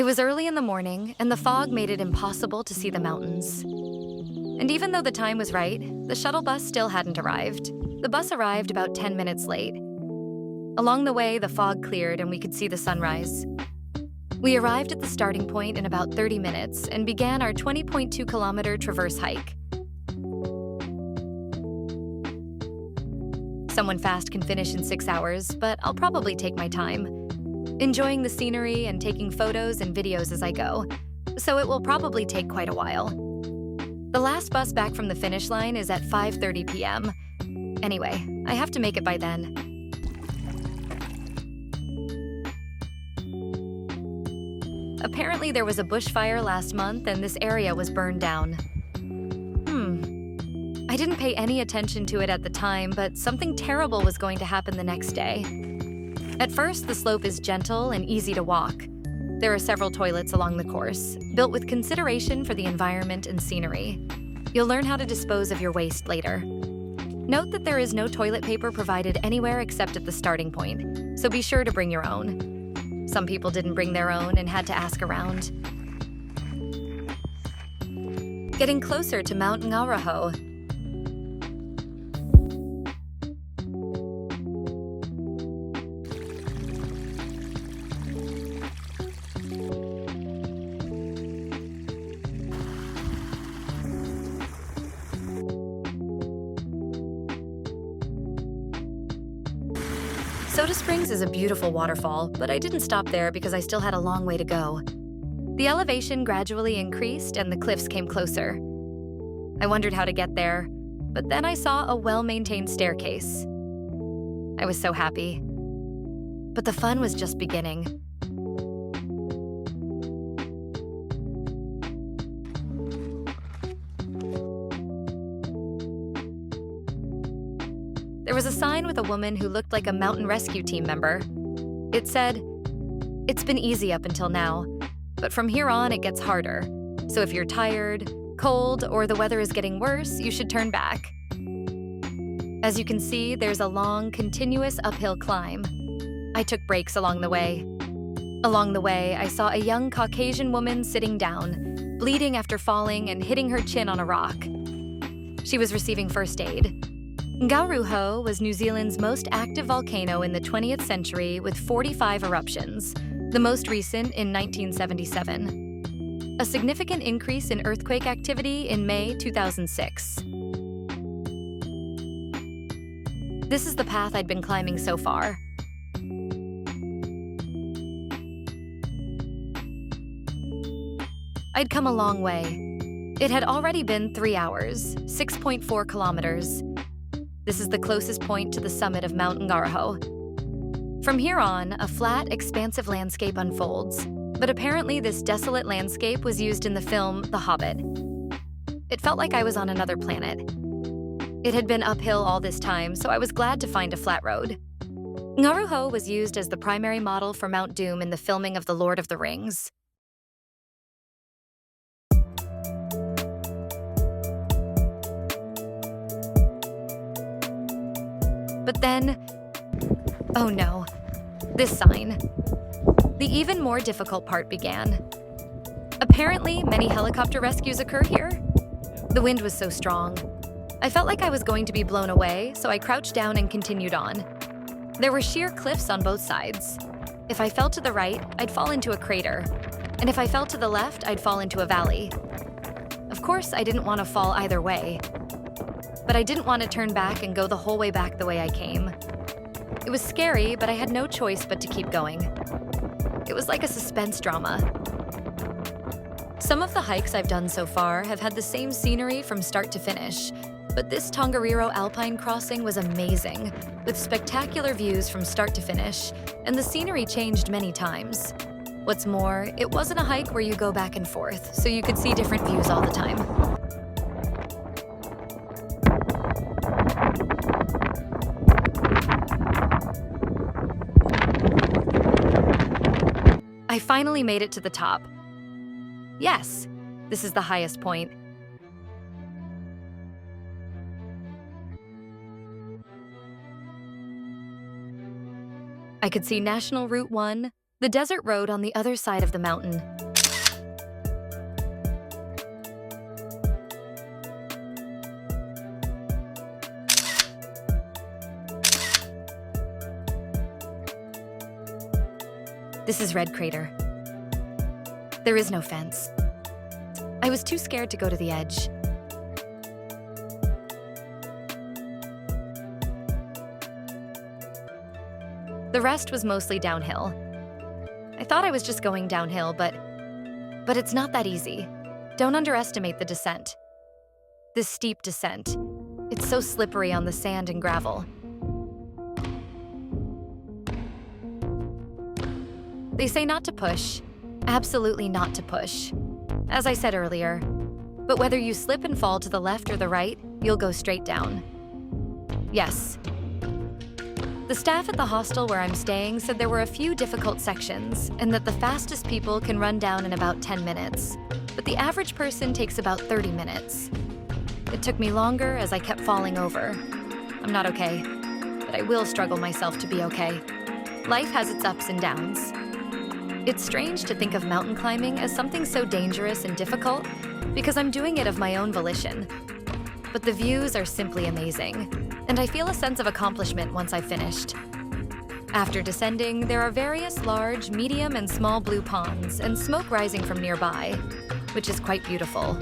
It was early in the morning, and the fog made it impossible to see the mountains. And even though the time was right, the shuttle bus still hadn't arrived. The bus arrived about 10 minutes late. Along the way, the fog cleared and we could see the sunrise. We arrived at the starting point in about 30 minutes and began our 20.2-kilometer traverse hike. Someone fast can finish in 6 hours, but I'll probably take my time, enjoying the scenery and taking photos and videos as I go, so it will probably take quite a while. The last bus back from the finish line is at 5:30 p.m. Anyway, I have to make it by then. Apparently there was a bushfire last month and this area was burned down. I didn't pay any attention to it at the time, but something terrible was going to happen the next day. At first, the slope is gentle and easy to walk. There are several toilets along the course, built with consideration for the environment and scenery. You'll learn how to dispose of your waste later. Note that there is no toilet paper provided anywhere except at the starting point, so be sure to bring your own. Some people didn't bring their own and had to ask around. Getting closer to Mount Tongariro. Soda Springs is a beautiful waterfall, but I didn't stop there because I still had a long way to go. The elevation gradually increased and the cliffs came closer. I wondered how to get there, but then I saw a well-maintained staircase. I was so happy. But the fun was just beginning. There was a sign with a woman who looked like a mountain rescue team member. It said, "It's been easy up until now, but from here on it gets harder. So if you're tired, cold, or the weather is getting worse, you should turn back." As you can see, there's a long, continuous uphill climb. I took breaks along the way. Along the way, I saw a young Caucasian woman sitting down, bleeding after falling and hitting her chin on a rock. She was receiving first aid. Tongariro was New Zealand's most active volcano in the 20th century with 45 eruptions, the most recent in 1977. A significant increase in earthquake activity in May 2006. This is the path I'd been climbing so far. I'd come a long way. It had already been 3 hours, 6.4 kilometers. This is the closest point to the summit of Mount Tongariro. From here on, a flat, expansive landscape unfolds, but apparently this desolate landscape was used in the film The Hobbit. It felt like I was on another planet. It had been uphill all this time, so I was glad to find a flat road. Tongariro was used as the primary model for Mount Doom in the filming of The Lord of the Rings. But then, oh no, this sign. The even more difficult part began. Apparently, many helicopter rescues occur here. The wind was so strong. I felt like I was going to be blown away, so I crouched down and continued on. There were sheer cliffs on both sides. If I fell to the right, I'd fall into a crater. And if I fell to the left, I'd fall into a valley. Of course, I didn't want to fall either way. But I didn't want to turn back and go the whole way back the way I came. It was scary, but I had no choice but to keep going. It was like a suspense drama. Some of the hikes I've done so far have had the same scenery from start to finish, but this Tongariro Alpine crossing was amazing, with spectacular views from start to finish, and the scenery changed many times. What's more, it wasn't a hike where you go back and forth, so you could see different views all the time. I finally made it to the top. Yes, this is the highest point. I could see National Route 1, The desert road on the other side of the mountain. This is Red Crater. There is no fence. I was too scared to go to the edge. The rest was mostly downhill. I thought I was just going downhill, but it's not that easy. Don't underestimate the descent. This steep descent. It's so slippery on the sand and gravel. They say not to push. Absolutely not to push. As I said earlier. But whether you slip and fall to the left or the right, you'll go straight down. Yes. The staff at the hostel where I'm staying said there were a few difficult sections and that the fastest people can run down in about 10 minutes, but the average person takes about 30 minutes. It took me longer as I kept falling over. I'm not okay, but I will struggle myself to be okay. Life has its ups and downs. It's strange to think of mountain climbing as something so dangerous and difficult because I'm doing it of my own volition. But the views are simply amazing, and I feel a sense of accomplishment once I've finished. After descending, there are various large, medium, and small blue ponds and smoke rising from nearby, which is quite beautiful.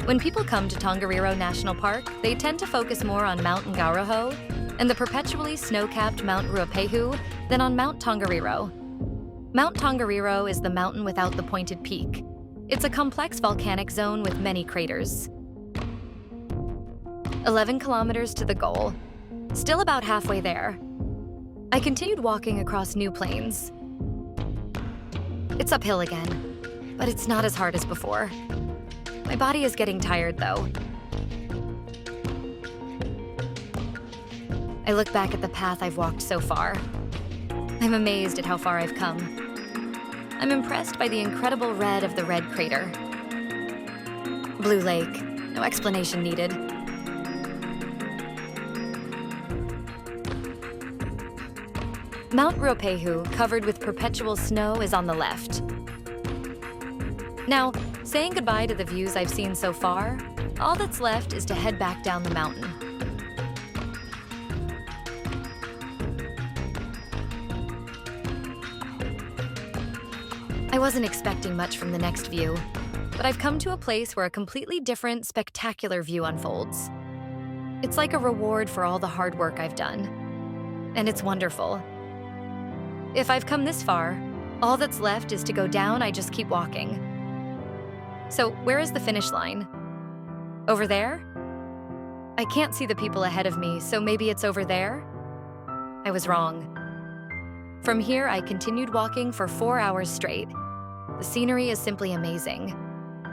When people come to Tongariro National Park, they tend to focus more on Mount Ngauruhoe and the perpetually snow-capped Mount Ruapehu than on Mount Tongariro. Mount Tongariro is the mountain without the pointed peak. It's a complex volcanic zone with many craters. 11 kilometers to the goal. Still about halfway there. I continued walking across new plains. It's uphill again, but it's not as hard as before. My body is getting tired, though. I look back at the path I've walked so far. I'm amazed at how far I've come. I'm impressed by the incredible red of the Red Crater. Blue Lake, no explanation needed. Mount Ruapehu, covered with perpetual snow, is on the left. Now, saying goodbye to the views I've seen so far, all that's left is to head back down the mountain. I wasn't expecting much from the next view, but I've come to a place where a completely different, spectacular view unfolds. It's like a reward for all the hard work I've done, and it's wonderful. If I've come this far, all that's left is to go down. I just keep walking. So where is the finish line? Over there? I can't see the people ahead of me, so maybe it's over there? I was wrong. From here, I continued walking for 4 hours straight. The scenery is simply amazing.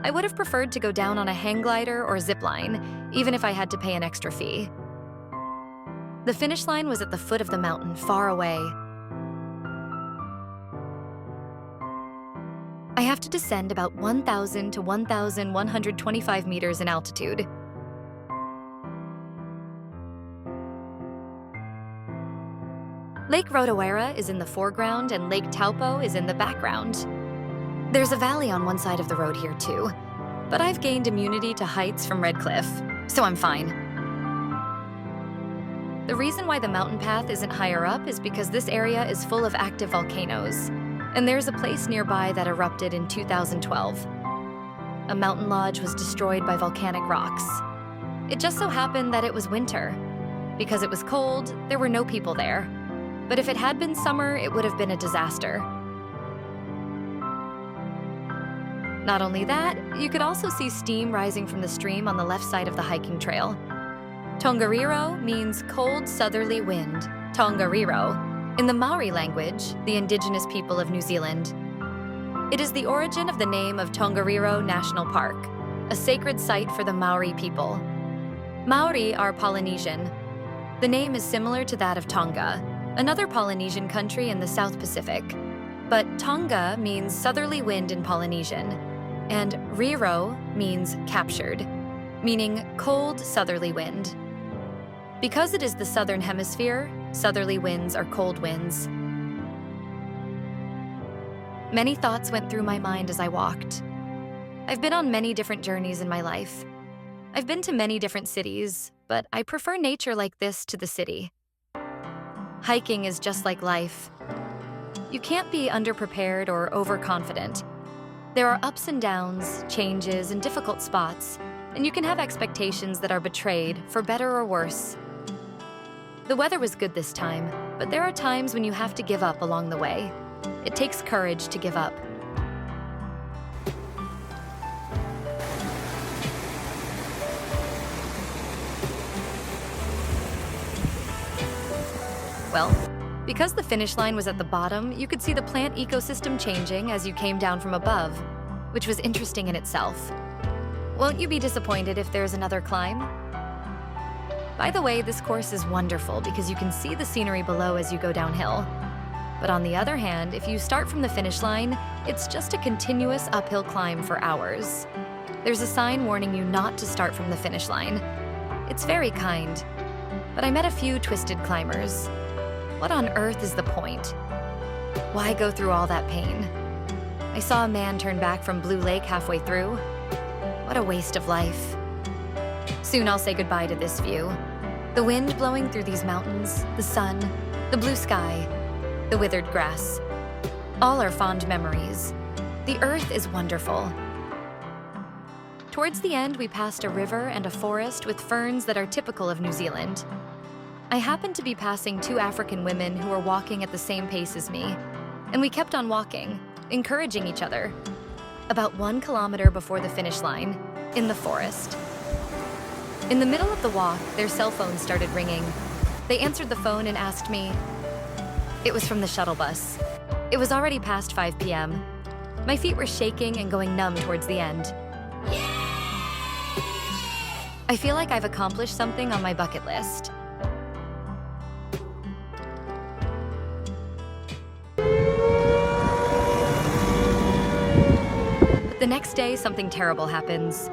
I would have preferred to go down on a hang glider or zip line, even if I had to pay an extra fee. The finish line was at the foot of the mountain, far away. I have to descend about 1,000 to 1,125 meters in altitude. Lake Rotowera is in the foreground and Lake Taupo is in the background. There's a valley on one side of the road here too, but I've gained immunity to heights from Red Cliff, so I'm fine. The reason why the mountain path isn't higher up is because this area is full of active volcanoes, and there's a place nearby that erupted in 2012. A mountain lodge was destroyed by volcanic rocks. It just so happened that it was winter. Because it was cold, there were no people there. But if it had been summer, it would have been a disaster. Not only that, you could also see steam rising from the stream on the left side of the hiking trail. Tongariro means cold southerly wind, Tongariro, in the Maori language, the indigenous people of New Zealand. It is the origin of the name of Tongariro National Park, a sacred site for the Maori people. Maori are Polynesian. The name is similar to that of Tonga, another Polynesian country in the South Pacific. But Tonga means southerly wind in Polynesian, and Riro means captured, meaning cold southerly wind. Because it is the southern hemisphere, southerly winds are cold winds. Many thoughts went through my mind as I walked. I've been on many different journeys in my life. I've been to many different cities, but I prefer nature like this to the city. Hiking is just like life. You can't be underprepared or overconfident. There are ups and downs, changes, and difficult spots, and you can have expectations that are betrayed, for better or worse. The weather was good this time, but there are times when you have to give up along the way. It takes courage to give up. Well, because the finish line was at the bottom, you could see the plant ecosystem changing as you came down from above, which was interesting in itself. Won't you be disappointed if there's another climb? By the way, this course is wonderful because you can see the scenery below as you go downhill. But on the other hand, if you start from the finish line, it's just a continuous uphill climb for hours. There's a sign warning you not to start from the finish line. It's very kind, but I met a few twisted climbers. What on earth is the point? Why go through all that pain? I saw a man turn back from Blue Lake halfway through. What a waste of life. Soon I'll say goodbye to this view. The wind blowing through these mountains, the sun, the blue sky, the withered grass. All are fond memories. The earth is wonderful. Towards the end, we passed a river and a forest with ferns that are typical of New Zealand. I happened to be passing two African women who were walking at the same pace as me, and we kept on walking, encouraging each other. About 1 kilometer before the finish line, in the forest. In the middle of the walk, their cell phones started ringing. They answered the phone and asked me. It was from the shuttle bus. It was already past 5 p.m. My feet were shaking and going numb towards the end. I feel like I've accomplished something on my bucket list. The next day, something terrible happens.